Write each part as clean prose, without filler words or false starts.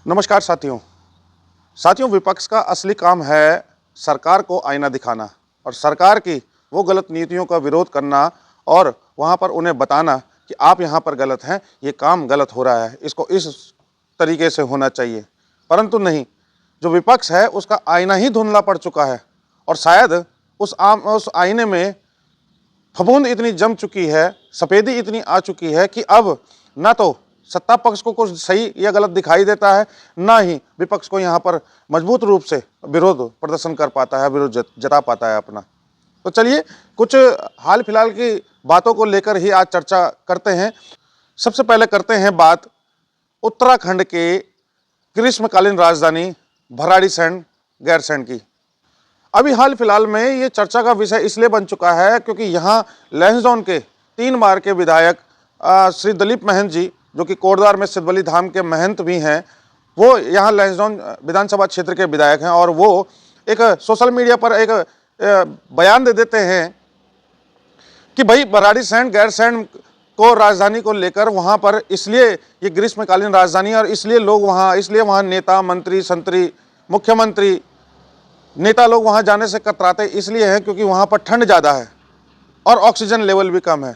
नमस्कार साथियों। विपक्ष का असली काम है सरकार को आईना दिखाना और सरकार की वो गलत नीतियों का विरोध करना और वहाँ पर उन्हें बताना कि आप यहाँ पर गलत हैं, ये काम गलत हो रहा है, इसको इस तरीके से होना चाहिए। परंतु नहीं, जो विपक्ष है उसका आईना ही धुंधला पड़ चुका है और शायद उस आईने में फफूंद इतनी जम चुकी है, सफ़ेदी इतनी आ चुकी है कि अब ना तो सत्ता पक्ष को कुछ सही या गलत दिखाई देता है, ना ही विपक्ष को यहाँ पर मजबूत रूप से विरोध प्रदर्शन कर पाता है, विरोध जता पाता है अपना। तो चलिए कुछ हाल फिलहाल की बातों को लेकर ही आज चर्चा करते हैं। सबसे पहले करते हैं बात उत्तराखंड के ग्रीष्मकालीन राजधानी भराड़ीसैंण गैरसैंण की। अभी हाल फिलहाल में ये चर्चा का विषय इसलिए बन चुका है क्योंकि यहाँ लैंसडाउन के 3 बार के विधायक श्री दिलीप महंत जी, जो कि कोटद्वार में सिद्धबली धाम के महंत भी हैं, वो यहाँ लैंसडाउन विधानसभा क्षेत्र के विधायक हैं और वो एक सोशल मीडिया पर एक बयान दे देते हैं कि भाई भराड़ीसैंण गैरसैंण को राजधानी को लेकर वहाँ पर इसलिए ये ग्रीष्मकालीन राजधानी और इसलिए लोग इसलिए वहाँ नेता मंत्री संतरी मुख्यमंत्री नेता लोग वहाँ जाने से कतराते इसलिए हैं क्योंकि वहाँ पर ठंड ज़्यादा है और ऑक्सीजन लेवल भी कम है।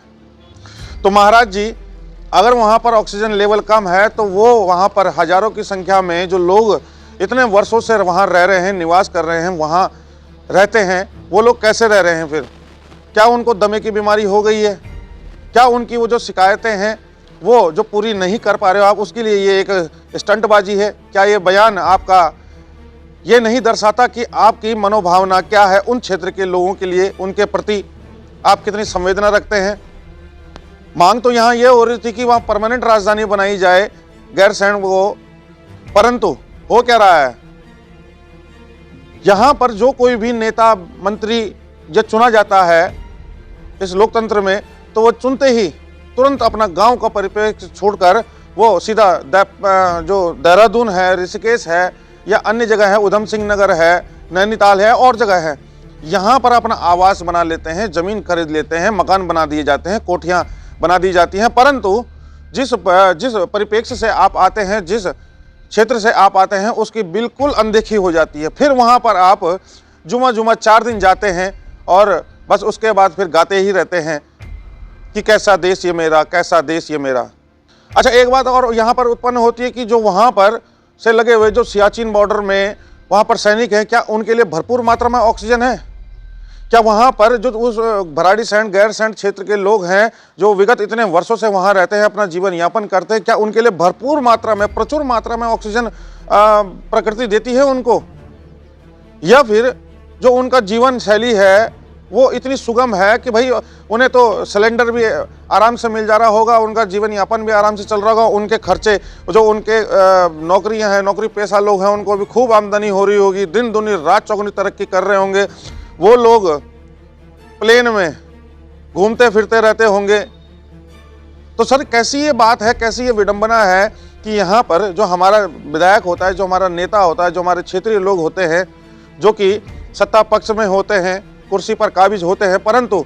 तो महाराज जी, अगर वहाँ पर ऑक्सीजन लेवल कम है तो वो वहाँ पर हज़ारों की संख्या में जो लोग इतने वर्षों से वहाँ रह रहे हैं, निवास कर रहे हैं, वहाँ रहते हैं, वो लोग कैसे रह रहे हैं? फिर क्या उनको दमे की बीमारी हो गई है? क्या उनकी वो जो शिकायतें हैं वो जो पूरी नहीं कर पा रहे हो आप, उसके लिए ये एक स्टंटबाजी है? क्या ये बयान आपका ये नहीं दर्शाता कि आपकी मनोभावना क्या है उन क्षेत्र के लोगों के लिए, उनके प्रति आप कितनी संवेदना रखते हैं? मांग तो यहाँ ये हो रही थी कि वहाँ परमानेंट राजधानी बनाई जाए गैरसैंण को, परंतु हो क्या रहा है? यहाँ पर जो कोई भी नेता मंत्री जो चुना जाता है इस लोकतंत्र में, तो वो चुनते ही तुरंत अपना गांव का परिप्रेक्ष्य छोड़कर वो सीधा जो देहरादून है, ऋषिकेश है या अन्य जगह है, उधम सिंह नगर है, नैनीताल है और जगह है, यहाँ पर अपना आवास बना लेते हैं, ज़मीन खरीद लेते हैं, मकान बना दिए जाते हैं, कोठियाँ बना दी जाती हैं। परंतु जिस परिप्रेक्ष्य से आप आते हैं, जिस क्षेत्र से आप आते हैं, उसकी बिल्कुल अनदेखी हो जाती है। फिर वहाँ पर आप जुमा 4 दिन जाते हैं और बस उसके बाद फिर गाते ही रहते हैं कि कैसा देश ये मेरा, कैसा देश ये मेरा। अच्छा, एक बात और यहाँ पर उत्पन्न होती है कि जो वहाँ पर से लगे हुए जो सियाचिन बॉर्डर में वहाँ पर सैनिक हैं, क्या उनके लिए भरपूर मात्रा में ऑक्सीजन है? क्या वहाँ पर जो उस भराड़ीसैंण गैरसैंण क्षेत्र के लोग हैं जो विगत इतने वर्षों से वहाँ रहते हैं, अपना जीवन यापन करते हैं, क्या उनके लिए भरपूर मात्रा में, प्रचुर मात्रा में ऑक्सीजन प्रकृति देती है उनको? या फिर जो उनका जीवन शैली है वो इतनी सुगम है कि भाई उन्हें तो सिलेंडर भी आराम से मिल जा रहा होगा, उनका जीवन यापन भी आराम से चल रहा होगा, उनके खर्चे जो उनके नौकरियां हैं, नौकरी पेशा लोग हैं, उनको भी खूब आमदनी हो रही होगी, दिन दुनी रात चौगुनी तरक्की कर रहे होंगे, वो लोग प्लेन में घूमते फिरते रहते होंगे। तो सर, कैसी ये बात है, कैसी ये विडंबना है कि यहाँ पर जो हमारा विधायक होता है, जो हमारा नेता होता है, जो हमारे क्षेत्रीय लोग होते हैं, जो कि सत्ता पक्ष में होते हैं, कुर्सी पर काबिज होते हैं, परंतु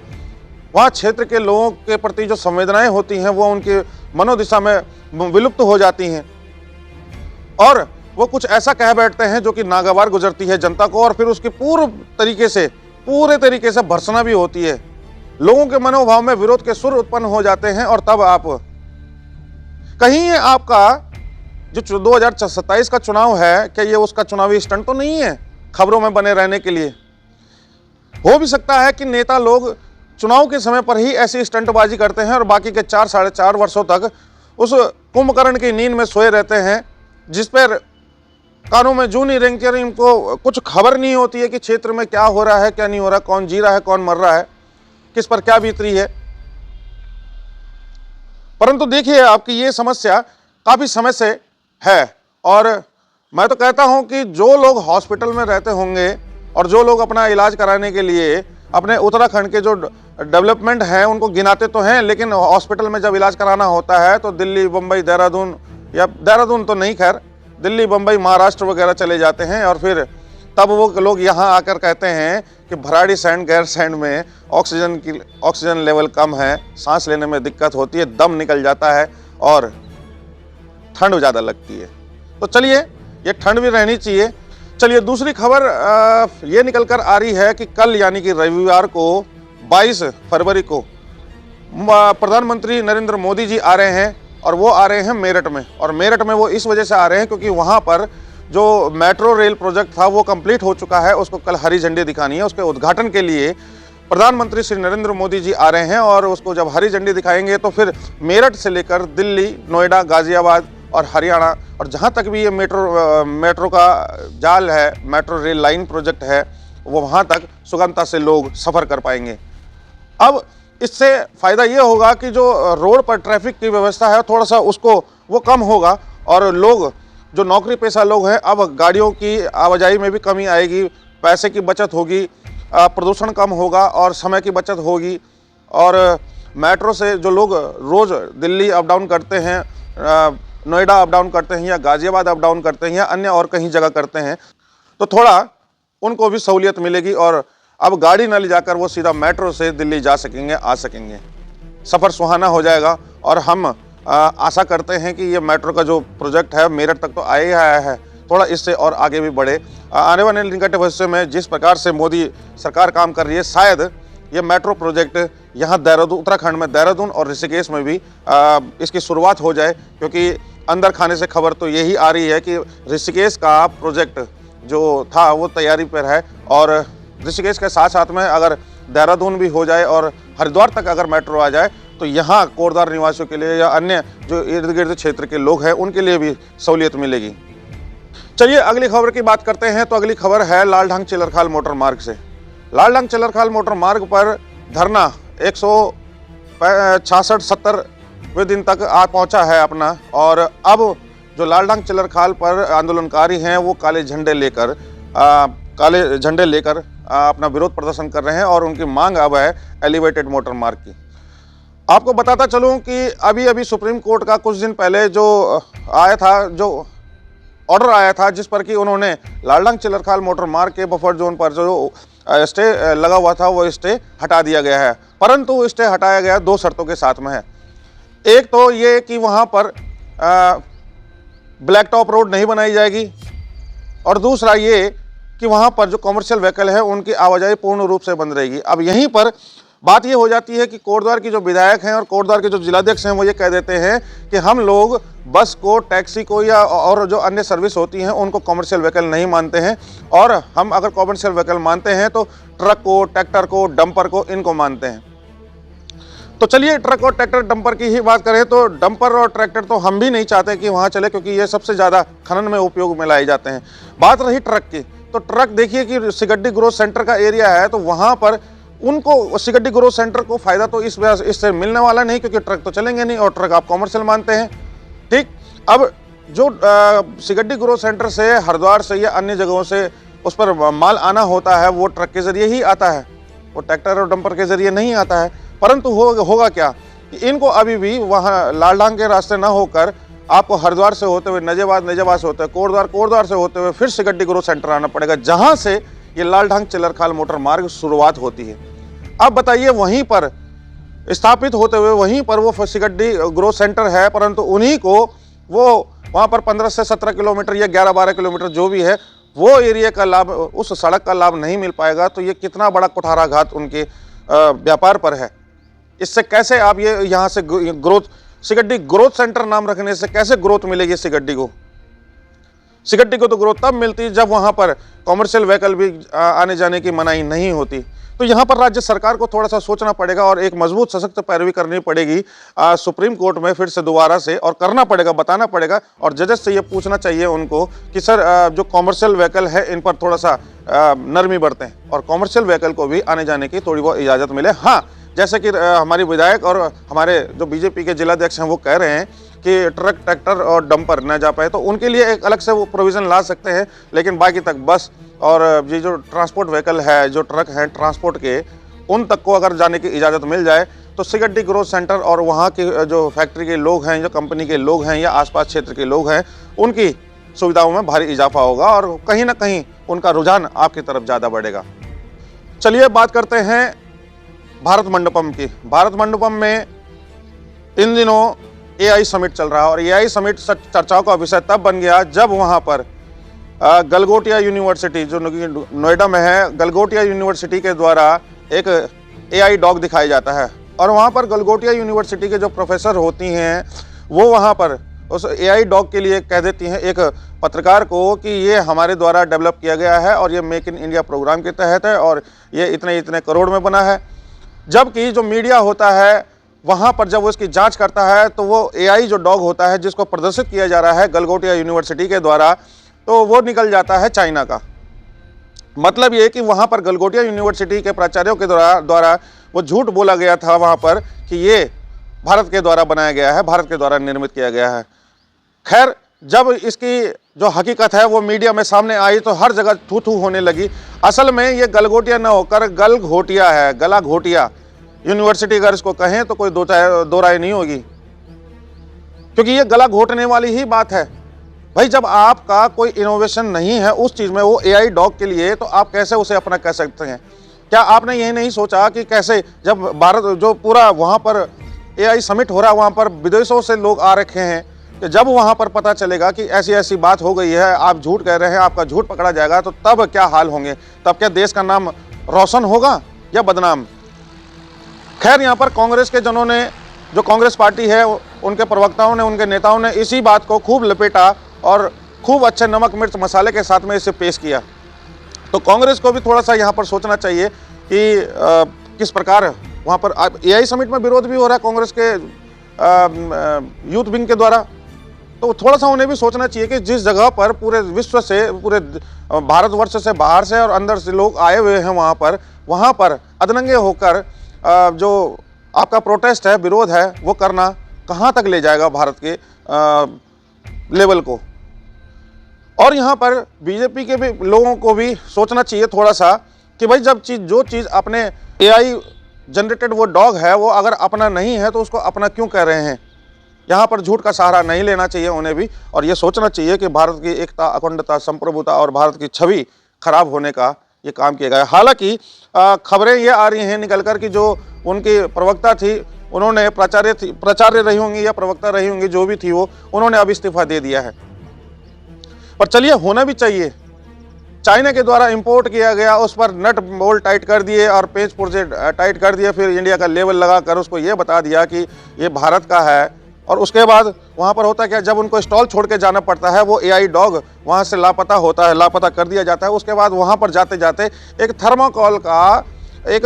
वहाँ क्षेत्र के लोगों के प्रति जो संवेदनाएं होती हैं वो उनकी मनोदिशा में विलुप्त हो जाती हैं और वो कुछ ऐसा कह बैठते हैं जो कि नागवार गुजरती है जनता को और फिर उसकी पूरे तरीके से भर्त्सना भी होती है। लोगों के मनोभाव में विरोध के सुर उत्पन्न हो जाते हैं और तब आप कहीं ये आपका जो 2027 का चुनाव है, क्या ये उसका चुनावी स्टंट तो नहीं है खबरों में बने रहने के लिए? हो भी सकता है कि नेता लोग चुनाव के समय पर ही ऐसी स्टंटबाजी करते हैं और बाकी के 4 साढ़े 4 वर्षों तक उस कुंभकर्ण की नींद में सोए रहते हैं, जिस पर कानों में जूं नहीं रेंगती और इनको कुछ खबर नहीं होती है कि क्षेत्र में क्या हो रहा है, क्या नहीं हो रहा, कौन जी रहा है, कौन मर रहा है, किस पर क्या बीत रही है। परंतु देखिए, आपकी ये समस्या काफ़ी समय से है और मैं तो कहता हूं कि जो लोग हॉस्पिटल में रहते होंगे और जो लोग अपना इलाज कराने के लिए अपने उत्तराखंड के जो डेवलपमेंट हैं उनको गिनाते तो हैं, लेकिन हॉस्पिटल में जब इलाज कराना होता है तो दिल्ली, बम्बई, देहरादून, या देहरादून तो नहीं, खैर दिल्ली, बम्बई, महाराष्ट्र वगैरह चले जाते हैं और फिर तब वो लोग यहाँ आकर कहते हैं कि भराड़ीसैंण गैरसैंण में ऑक्सीजन लेवल कम है, सांस लेने में दिक्कत होती है, दम निकल जाता है और ठंड ज़्यादा लगती है। तो चलिए, ये ठंड भी रहनी चाहिए। चलिए, दूसरी खबर ये निकल कर आ रही है कि कल यानी कि रविवार को 22 फरवरी को प्रधानमंत्री नरेंद्र मोदी जी आ रहे हैं और वो आ रहे हैं मेरठ में। और मेरठ में वो इस वजह से आ रहे हैं क्योंकि वहाँ पर जो मेट्रो रेल प्रोजेक्ट था वो कंप्लीट हो चुका है, उसको कल हरी झंडी दिखानी है। उसके उद्घाटन के लिए प्रधानमंत्री श्री नरेंद्र मोदी जी आ रहे हैं और उसको जब हरी झंडी दिखाएंगे तो फिर मेरठ से लेकर दिल्ली, नोएडा, गाजियाबाद और हरियाणा और जहाँ तक भी ये मेट्रो का जाल है, मेट्रो रेल लाइन प्रोजेक्ट है, वो वहाँ तक सुगमता से लोग सफ़र कर पाएंगे। अब इससे फ़ायदा ये होगा कि जो रोड पर ट्रैफिक की व्यवस्था है थोड़ा सा उसको वो कम होगा और लोग जो नौकरी पेशा लोग हैं अब गाड़ियों की आवाजाही में भी कमी आएगी, पैसे की बचत होगी, प्रदूषण कम होगा और समय की बचत होगी। और मेट्रो से जो लोग रोज़ दिल्ली अप डाउन करते हैं, नोएडा अप डाउन करते हैं या गाज़ियाबाद अप डाउन करते हैं या अन्य और कहीं जगह करते हैं तो थोड़ा उनको भी सहूलियत मिलेगी और अब गाड़ी न ले जाकर वो सीधा मेट्रो से दिल्ली जा सकेंगे, आ सकेंगे। सफ़र सुहाना हो जाएगा और हम आशा करते हैं कि ये मेट्रो का जो प्रोजेक्ट है मेरठ तक तो आया ही आया है, थोड़ा इससे और आगे भी बढ़े। आने वाले निकट भविष्य में जिस प्रकार से मोदी सरकार काम कर रही है, शायद ये मेट्रो प्रोजेक्ट यहाँ देहरादून, उत्तराखंड में देहरादून और ऋषिकेश में भी इसकी शुरुआत हो जाए, क्योंकि अंदर खाने से खबर तो यही आ रही है कि ऋषिकेश का प्रोजेक्ट जो था वो तैयारी पर है और ऋषिकेश के साथ साथ में अगर देहरादून भी हो जाए और हरिद्वार तक अगर मेट्रो आ जाए तो यहाँ कोटद्वार निवासियों के लिए या अन्य जो इर्द गिर्द क्षेत्र के लोग हैं उनके लिए भी सहूलियत मिलेगी। चलिए अगली खबर की बात करते हैं। तो अगली खबर है लालढांग चिलरखाल मोटर मार्ग से। लालढांग चिलरखाल मोटर मार्ग पर धरना 166-70वें दिन तक आ पहुंचा है अपना, और अब जो लालढांग चिलरखाल पर आंदोलनकारी हैं वो काले झंडे लेकर अपना विरोध प्रदर्शन कर रहे हैं और उनकी मांग अब है एलिवेटेड मोटर मार्ग की। आपको बताता चलूं कि अभी सुप्रीम कोर्ट का कुछ दिन पहले जो आया था, जो ऑर्डर आया था जिस पर कि उन्होंने लालढांग चिलरखाल मोटर मार्ग के बफर जोन पर जो स्टे लगा हुआ था वो स्टे हटा दिया गया है। परंतु स्टे हटाया गया 2 शर्तों के साथ में है। एक तो ये कि वहाँ पर ब्लैक टॉप रोड नहीं बनाई जाएगी और दूसरा ये कि वहाँ पर जो कॉमर्शियल व्हीकल है उनकी आवाजाही पूर्ण रूप से बंद रहेगी। अब यहीं पर बात ये हो जाती है कि कोटद्वार की जो विधायक हैं और कोटद्वार के जो जिलाध्यक्ष हैं वो ये कह देते हैं कि हम लोग बस को, टैक्सी को या और जो अन्य सर्विस होती हैं उनको कॉमर्शियल व्हीकल नहीं मानते हैं, और हम अगर कॉमर्शियल व्हीकल मानते हैं तो ट्रक को, ट्रैक्टर को, डंपर को, इनको मानते हैं। तो चलिए ट्रक और ट्रैक्टर डंपर की ही बात करें तो डंपर और ट्रैक्टर तो हम भी नहीं चाहते कि वहाँ चले, क्योंकि ये सबसे ज़्यादा खनन में उपयोग में लाए जाते हैं। बात रही ट्रक की, तो ट्रक देखिए कि सिगड्डी ग्रोथ सेंटर का एरिया है तो वहाँ पर उनको सिगड्डी ग्रोथ सेंटर को फ़ायदा तो इससे मिलने वाला नहीं, क्योंकि ट्रक तो चलेंगे नहीं और ट्रक आप कॉमर्शियल मानते हैं। ठीक, अब जो सिगड्डी ग्रोथ सेंटर से, हरिद्वार से या अन्य जगहों से उस पर माल आना होता है वो ट्रक के ज़रिए ही आता है, वो ट्रैक्टर और डंपर के ज़रिए नहीं आता है। परंतु होगा क्या कि इनको अभी भी वहाँ लालढांग के रास्ते ना होकर आपको हरिद्वार से होते हुए नजेबाद से होते हुए कोटद्वार से होते हुए फिर सिगड्डी ग्रोथ सेंटर आना पड़ेगा, जहाँ से ये लालढांग चिलरखाल मोटर मार्ग शुरुआत होती है। अब बताइए वहीं पर स्थापित होते हुए वहीं पर वो सिगड्डी ग्रोथ सेंटर है, परंतु उन्हीं को वो वहाँ पर 15 से 17 किलोमीटर या 11-12 किलोमीटर जो भी है वो एरिया का लाभ, उस सड़क का लाभ नहीं मिल पाएगा। तो ये कितना बड़ा कुठाराघात उनके व्यापार पर है। इससे कैसे आप ये यहाँ से ग्रोथ, सिगड्डी ग्रोथ सेंटर नाम रखने से कैसे ग्रोथ मिलेगी सिगड्डी को? सिगड्डी को तो ग्रोथ तब मिलती जब वहाँ पर कॉमर्शियल व्हीकल भी आने जाने की मनाही नहीं होती। तो यहाँ पर राज्य सरकार को थोड़ा सा सोचना पड़ेगा और एक मजबूत सशक्त पैरवी करनी पड़ेगी सुप्रीम कोर्ट में फिर से दोबारा से, और करना पड़ेगा, बताना पड़ेगा और जजेस से ये पूछना चाहिए उनको कि सर जो कॉमर्शियल व्हीकल है इन पर थोड़ा सा नरमी बरतें और कॉमर्शियल व्हीकल को भी आने जाने की थोड़ी बहुत इजाज़त मिले। हाँ, जैसे कि हमारी विधायक और हमारे जो बीजेपी के जिलाध्यक्ष हैं वो कह रहे हैं कि ट्रक, ट्रैक्टर और डंपर न जा पाए तो उनके लिए एक अलग से वो प्रोविज़न ला सकते हैं, लेकिन बाकी तक बस और ये जो ट्रांसपोर्ट व्हीकल है, जो ट्रक हैं ट्रांसपोर्ट के, उन तक को अगर जाने की इजाज़त मिल जाए तो सिगड्डी ग्रोथ सेंटर और वहाँ के जो फैक्ट्री के लोग हैं, जो कंपनी के लोग हैं या आसपास क्षेत्र के लोग हैं, उनकी सुविधाओं में भारी इजाफा होगा और कहीं ना कहीं उनका रुझान आपकी तरफ ज़्यादा बढ़ेगा। चलिए बात करते हैं भारत मंडपम की। भारत मंडपम में इन दिनों एआई समिट चल रहा है और एआई समिट चर्चाओं का विषय तब बन गया जब वहाँ पर गलगोटिया यूनिवर्सिटी जो नोएडा में है, गलगोटिया यूनिवर्सिटी के द्वारा एक एआई डॉग दिखाया जाता है और वहाँ पर गलगोटिया यूनिवर्सिटी के जो प्रोफेसर होती हैं वो वहाँ पर उस एआई डॉग के लिए कह देती हैं एक पत्रकार को कि ये हमारे द्वारा डेवलप किया गया है और ये मेक इन इंडिया प्रोग्राम के तहत है और ये इतने इतने करोड़ में बना है। जबकि जो मीडिया होता है वहाँ पर जब वो इसकी जांच करता है तो वो एआई जो डॉग होता है जिसको प्रदर्शित किया जा रहा है गलगोटिया यूनिवर्सिटी के द्वारा, तो वो निकल जाता है चाइना का। मतलब ये कि वहाँ पर गलगोटिया यूनिवर्सिटी के प्राचार्यों के द्वारा वो झूठ बोला गया था वहाँ पर कि ये भारत के द्वारा बनाया गया है, भारत के द्वारा निर्मित किया गया है। खैर, जब इसकी जो हकीकत है वो मीडिया में सामने आई तो हर जगह थू थू होने लगी। असल में ये गलगोटिया न होकर गल घोटिया है, गला घोटिया यूनिवर्सिटी अगर इसको कहें तो कोई दो राय नहीं होगी, क्योंकि ये गला घोटने वाली ही बात है। भाई, जब आपका कोई इनोवेशन नहीं है उस चीज़ में, वो एआई डॉग के लिए, तो आप कैसे उसे अपना कह सकते हैं? क्या आपने ये नहीं सोचा कि कैसे जब भारत जो पूरा वहाँ पर एआई समिट हो रहा है, वहाँ पर विदेशों से लोग आ रखे हैं, कि जब वहाँ पर पता चलेगा कि ऐसी ऐसी बात हो गई है, आप झूठ कह रहे हैं, आपका झूठ पकड़ा जाएगा, तो तब क्या हाल होंगे? तब क्या देश का नाम रोशन होगा या बदनाम? खैर, यहाँ पर कांग्रेस के जनों ने, जो कांग्रेस पार्टी है, उनके प्रवक्ताओं ने, उनके नेताओं ने इसी बात को खूब लपेटा और खूब अच्छे नमक मिर्च मसाले के साथ में इसे पेश किया। तो कांग्रेस को भी थोड़ा सा यहाँ पर सोचना चाहिए कि किस प्रकार वहाँ पर एआई समिट में विरोध भी हो रहा है कांग्रेस के यूथ विंग के द्वारा। तो थोड़ा सा उन्हें भी सोचना चाहिए कि जिस जगह पर पूरे विश्व से, पूरे भारतवर्ष से, बाहर से और अंदर से लोग आए हुए हैं, वहाँ पर अधनंगे होकर जो आपका प्रोटेस्ट है, विरोध है, वो करना कहाँ तक ले जाएगा भारत के लेवल को। और यहाँ पर बीजेपी के भी लोगों को भी सोचना चाहिए थोड़ा सा कि भाई, जब जो चीज़ अपने एआई जनरेटेड वो डॉग है वो अगर अपना नहीं है तो उसको अपना क्यों कह रहे हैं? यहाँ पर झूठ का सहारा नहीं लेना चाहिए उन्हें भी, और ये सोचना चाहिए कि भारत की एकता, अखंडता, संप्रभुता और भारत की छवि खराब होने का ये काम किया गया। हालांकि खबरें ये आ रही हैं निकल कर कि जो उनकी प्रवक्ता थी, उन्होंने प्राचार्य रही होंगी या प्रवक्ता रही होंगी, जो भी थी वो, उन्होंने अब इस्तीफा दे दिया है। पर चलिए, होना भी चाहिए। चाइना के द्वारा इंपोर्ट किया गया, उस पर नट बोल्ट टाइट कर दिए और पेच पुर्जे टाइट कर दिए, फिर इंडिया का लेबल लगाकर उसको ये बता दिया कि ये भारत का है। और उसके बाद वहाँ पर होता क्या, जब उनको स्टॉल छोड़ के जाना पड़ता है, वो एआई डॉग वहाँ से लापता होता है, लापता कर दिया जाता है। उसके बाद वहाँ पर जाते जाते एक थर्माकोल का एक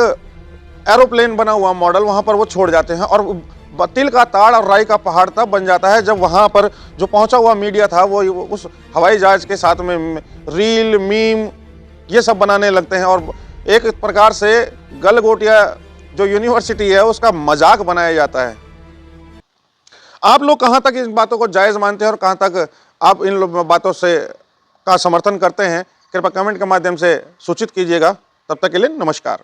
एरोप्लेन बना हुआ मॉडल वहाँ पर वो छोड़ जाते हैं, और तिल का ताड़ और राई का पहाड़ तब बन जाता है जब वहाँ पर जो पहुँचा हुआ मीडिया था वो उस हवाई जहाज के साथ में रील, मीम ये सब बनाने लगते हैं, और एक प्रकार से गलगोटिया जो यूनिवर्सिटी है उसका मजाक बनाया जाता है। आप लोग कहाँ तक इन बातों को जायज़ मानते हैं और कहाँ तक आप इन बातों से का समर्थन करते हैं? कृपया कमेंट के माध्यम से सूचित कीजिएगा। तब तक के लिए नमस्कार।